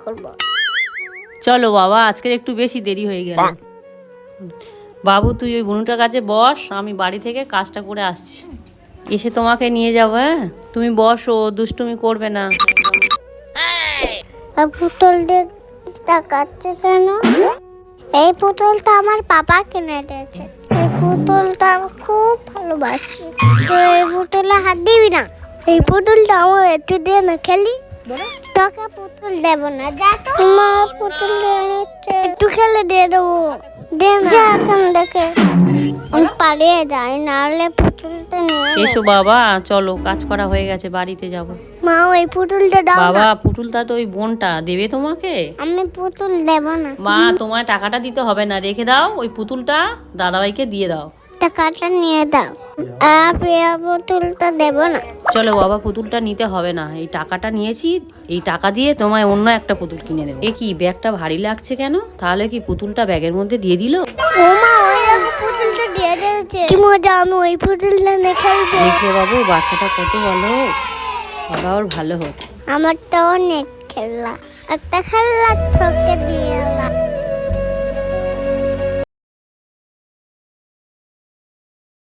করবো। চলো বাবা, আজকের একটু বেশি দেরি হয়ে গেল। বাবু তুই ওই বুনুটার কাছে বস, আমি বাড়ি থেকে কাজটা করে আসছি, এসে তোমাকে নিয়ে যাবো। হ্যাঁ, তুমি বসো, দুষ্টুমি করবে না। পুতুল দিয়ে তাকাচ্ছে কেন? এই পুতুলটা আমার পাপা কিনে দিয়েছে। এই পুতুলটা আমি খুব ভালোবাসি। তো এই পুতুলে হাত দিবি না। এই পুতুলটা আমার একটু দিয়ে না খেলি। তোকে পুতুল দেবো না, যা তো। আমার পুতুল একটু খেলে দিয়ে দেবো। দে না, যা এখান দেখে। আমি পালিয়ে যাই, নাহলে পুতুলটা নিয়ে নেবে। এসো বাবা, চলো, কাজ করা হয়ে গেছে, বাড়িতে যাব। মা ওই পুতুলটা দাও বাবা, না। পুতুলটা তো ওই বোনটা দেবে তোমাকে। আমি পুতুল দেবো না। মা, তোমায় টাকাটা দিতে হবে না, রেখে দাও, ওই পুতুলটা দাদাভাইকে দিয়ে দাও। টাকাটা নিয়ে দাও। আর পুতুলটা দেবো না। চলো বাবা, পুতুলটা নিতে হবে না, এই টাকাটা নিয়েছি, এই টাকা দিয়ে তোমায় অন্য একটা পুতুল কিনে দেবো। এ কি, ব্যাগটা ভারী লাগছে কেন? তাহলে কি পুতুলটা ব্যাগের মধ্যে দিয়ে দিল? ও মা, ওই দেখো পুতুলটা দিয়ে দিয়েছে। কি মজা, আমি ওই পুতুলটা নিয়ে খেলবো। দেখবে বাবু, বাচ্চাটা কত ভালো, বাবা ওর ভালো হোক। আমার তো অনেক খেলনা, একটা খেলনা তোকে দিয়ে